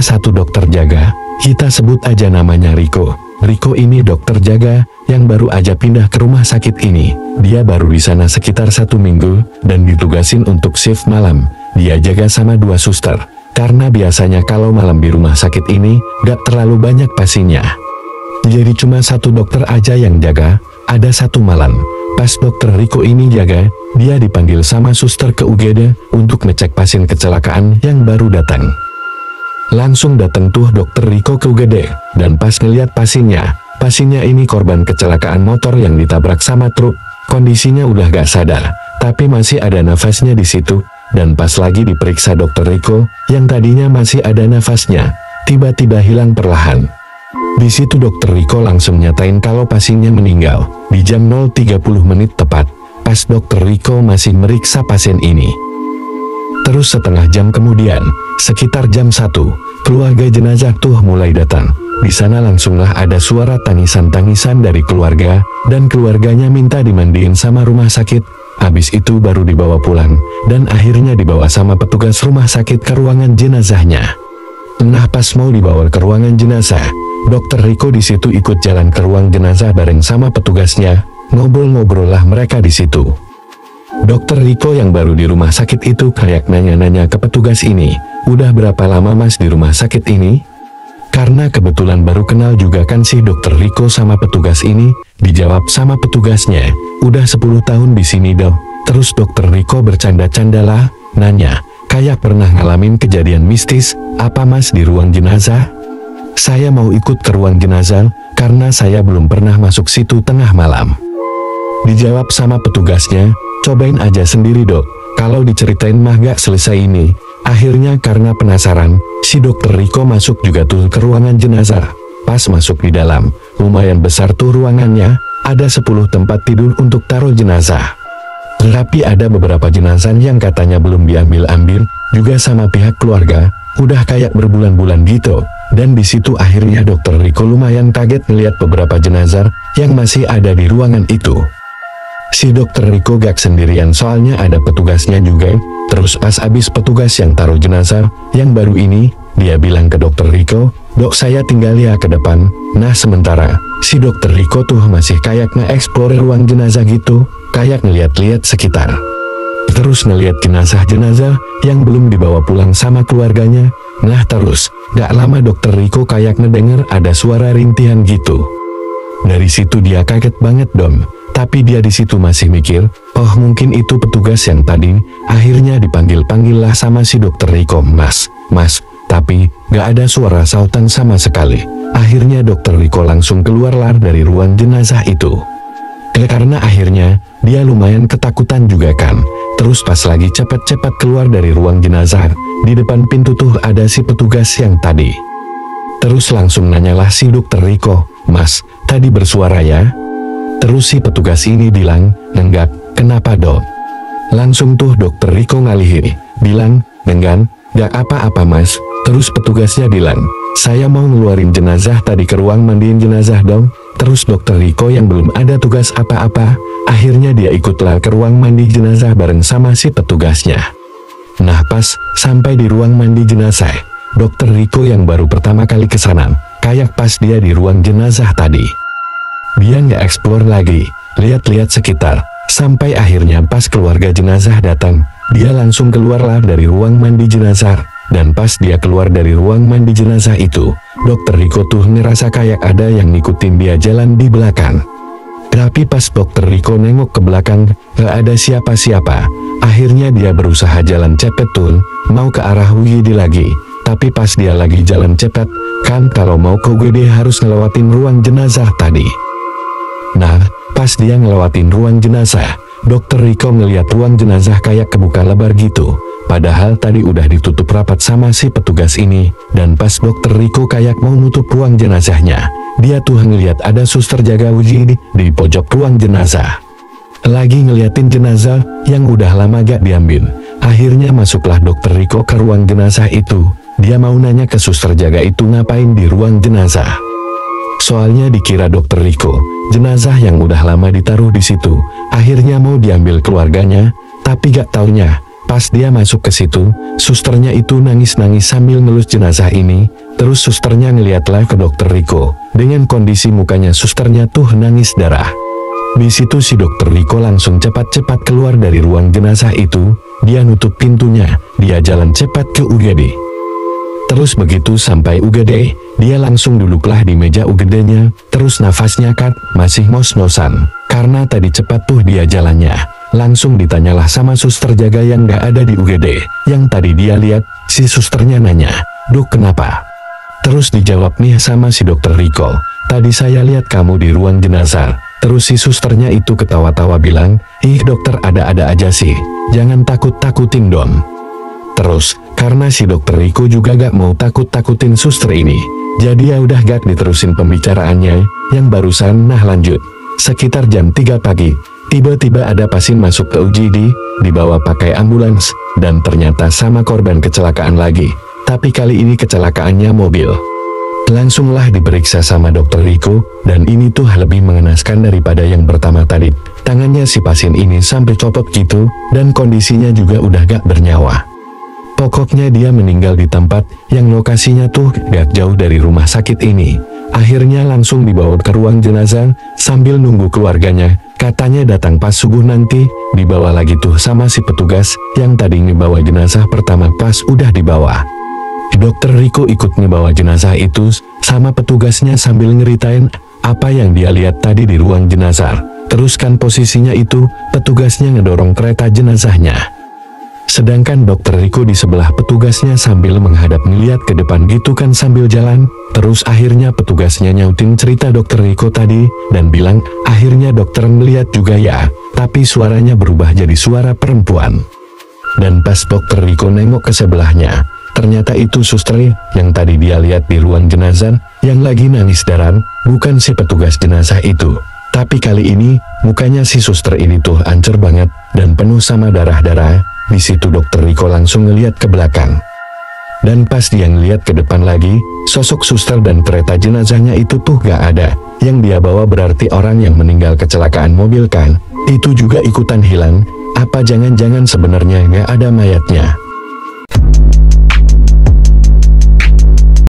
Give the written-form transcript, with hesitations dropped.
ada satu dokter jaga, kita sebut aja namanya Riko. Riko ini dokter jaga yang baru aja pindah ke rumah sakit ini. Dia baru di sana sekitar 1 minggu dan ditugasin untuk shift malam. Dia jaga sama 2 suster. Karena biasanya kalau malam di rumah sakit ini gak terlalu banyak pasiennya. Jadi cuma 1 dokter aja yang jaga. Ada 1 malam, pas dokter Riko ini jaga, dia dipanggil sama suster ke UGD untuk ngecek pasien kecelakaan yang baru datang. Langsung datang tuh dokter Riko ke UGD, dan pas ngeliat pasiennya ini korban kecelakaan motor yang ditabrak sama truk. Kondisinya udah gak sadar, tapi masih ada nafasnya di situ. Dan pas lagi diperiksa dokter Riko, yang tadinya masih ada nafasnya, tiba-tiba hilang perlahan. Di situ dokter Riko langsung nyatain kalau pasiennya meninggal, di jam 0.30 menit tepat, pas dokter Riko masih meriksa pasien ini. Terus setengah jam kemudian, sekitar jam 1, keluarga jenazah tuh mulai datang. Di sana langsunglah ada suara tangisan-tangisan dari keluarga, dan keluarganya minta dimandiin sama rumah sakit. Habis itu baru dibawa pulang, dan akhirnya dibawa sama petugas rumah sakit ke ruangan jenazahnya. Nah pas mau dibawa ke ruangan jenazah, dokter Riko di situ ikut jalan ke ruang jenazah bareng sama petugasnya. Ngobrol-ngobrol lah mereka di situ. Dokter Riko yang baru di rumah sakit itu kayak nanya-nanya ke petugas ini, udah berapa lama mas di rumah sakit ini? Karena kebetulan baru kenal juga kan si dokter Riko sama petugas ini. Dijawab sama petugasnya, udah 10 tahun di sini dok. Terus dokter Riko bercanda-canda lah, nanya, kayak pernah ngalamin kejadian mistis, apa mas di ruang jenazah? Saya mau ikut ke ruang jenazah, karena saya belum pernah masuk situ tengah malam. Dijawab sama petugasnya, cobain aja sendiri dok, kalau diceritain mah gak selesai ini. Akhirnya karena penasaran, si dokter Riko masuk juga tuh ke ruangan jenazah. Pas masuk di dalam, lumayan besar tuh ruangannya, ada 10 tempat tidur untuk taruh jenazah. Tapi ada beberapa jenazah yang katanya belum diambil-ambil, juga sama pihak keluarga, udah kayak berbulan-bulan gitu. Dan di situ akhirnya dokter Riko lumayan kaget ngeliat beberapa jenazah yang masih ada di ruangan itu. Si dokter Riko gak sendirian soalnya ada petugasnya juga. Terus pas abis petugas yang taruh jenazah yang baru ini, dia bilang ke dokter Riko, dok saya tinggal ya ke depan. Nah sementara, si dokter Riko tuh masih kayak nge-explore ruang jenazah gitu, kayak ngeliat-liat sekitar. Terus ngeliat jenazah-jenazah yang belum dibawa pulang sama keluarganya. Nah terus, gak lama dokter Riko kayak ngedenger ada suara rintihan gitu. Dari situ dia kaget banget dong. Tapi dia di situ masih mikir, oh mungkin itu petugas yang tadi. Akhirnya dipanggil-panggil lah sama si dokter Riko, mas, tapi gak ada suara sautan sama sekali. Akhirnya dokter Riko langsung keluarlah dari ruang jenazah itu. Karena akhirnya dia lumayan ketakutan juga kan. Terus pas lagi cepat-cepat keluar dari ruang jenazah, di depan pintu tuh ada si petugas yang tadi. Terus langsung nanyalah si dokter Riko, mas, tadi bersuara ya? Terus si petugas ini bilang, enggak, kenapa dok? Langsung tuh dokter Riko ngalihin, bilang, enggak, gak apa-apa mas. Terus petugasnya bilang, saya mau ngeluarin jenazah tadi ke ruang mandiin jenazah dong. Terus dokter Riko yang belum ada tugas apa-apa, akhirnya dia ikutlah ke ruang mandi jenazah bareng sama si petugasnya. Nah pas sampai di ruang mandi jenazah, dokter Riko yang baru pertama kali kesana, kayak pas dia di ruang jenazah tadi. Dia nggak eksplor lagi, lihat-lihat sekitar, sampai akhirnya pas keluarga jenazah datang, dia langsung keluarlah dari ruang mandi jenazah. Dan pas dia keluar dari ruang mandi jenazah itu, dokter Riko tuh ngerasa kayak ada yang ngikutin dia jalan di belakang. Tapi pas dokter Riko nengok ke belakang, gak ada siapa-siapa. Akhirnya dia berusaha jalan cepet tuh, mau ke arah WIGD lagi. Tapi pas dia lagi jalan cepet, kan kalau mau ke WIGD harus ngelewatin ruang jenazah tadi. Nah, pas dia ngelewatin ruang jenazah, dokter Riko ngeliat ruang jenazah kayak kebuka lebar gitu. Padahal tadi udah ditutup rapat sama si petugas ini. Dan pas dokter Riko kayak mau nutup ruang jenazahnya, dia tuh ngeliat ada suster jaga WIGD di pojok ruang jenazah. Lagi ngeliatin jenazah yang udah lama gak diambil. Akhirnya masuklah dokter Riko ke ruang jenazah itu. Dia mau nanya ke suster jaga itu ngapain di ruang jenazah. Soalnya dikira dokter Riko, jenazah yang udah lama ditaruh di situ, akhirnya mau diambil keluarganya. Tapi gak taunya, Pas dia masuk ke situ, susternya itu nangis-nangis sambil ngelus jenazah ini. Terus susternya ngeliatlah ke dokter Riko. Dengan kondisi mukanya susternya tuh nangis darah. Di situ si dokter Riko langsung cepat-cepat keluar dari ruang jenazah itu. Dia nutup pintunya. Dia jalan cepat ke UGD. Terus begitu sampai UGD, dia langsung duduklah di meja UGD-nya. Terus nafasnya masih ngos-ngosan. Karena tadi cepat tuh dia jalannya. Langsung ditanyalah sama suster jaga yang gak ada di UGD. Yang tadi dia lihat, si susternya nanya, "Dok, kenapa?" Terus dijawab nih sama si dokter Riko, "Tadi saya lihat kamu di ruang jenazah." Terus si susternya itu ketawa-tawa bilang, "Ih dokter, ada-ada aja sih. Jangan takut-takutin dong." Terus, karena si dokter Riko juga gak mau takut-takutin suster ini, jadi ya udah gak diterusin pembicaraannya, yang barusan. Nah lanjut, sekitar jam 3 pagi. Tiba-tiba ada pasien masuk ke UGD, dibawa pakai ambulans, dan ternyata sama korban kecelakaan lagi. Tapi kali ini kecelakaannya mobil. Langsunglah diperiksa sama dokter Riko, dan ini tuh lebih mengenaskan daripada yang pertama tadi. Tangannya si pasien ini sampai copot gitu, dan kondisinya juga udah gak bernyawa. Pokoknya dia meninggal di tempat yang lokasinya tuh gak jauh dari rumah sakit ini. Akhirnya langsung dibawa ke ruang jenazah, sambil nunggu keluarganya. Katanya datang pas subuh nanti, dibawa lagi tuh sama si petugas, yang tadi ngebawa jenazah pertama pas udah dibawa. Dokter Riko ikut ngebawa jenazah itu, sama petugasnya sambil ngeritain, apa yang dia lihat tadi di ruang jenazah. Terus kan posisinya itu, petugasnya ngedorong kereta jenazahnya. Sedangkan dokter Riko di sebelah petugasnya sambil menghadap ngeliat ke depan gitu kan sambil jalan. Terus akhirnya petugasnya nyautin cerita dokter Riko tadi, dan bilang, akhirnya dokter melihat juga ya, tapi suaranya berubah jadi suara perempuan. Dan pas dokter Riko nengok ke sebelahnya, ternyata itu suster yang tadi dia lihat di ruang jenazah, yang lagi nangis darah, bukan si petugas jenazah itu. Tapi kali ini, mukanya si suster ini tuh hancur banget, dan penuh sama darah-darah. Di situ dokter Riko langsung ngeliat ke belakang. Dan pas dia ngeliat ke depan lagi, sosok suster dan kereta jenazahnya itu tuh gak ada. Yang dia bawa berarti orang yang meninggal kecelakaan mobil kan, itu juga ikutan hilang. Apa jangan-jangan sebenarnya gak ada mayatnya?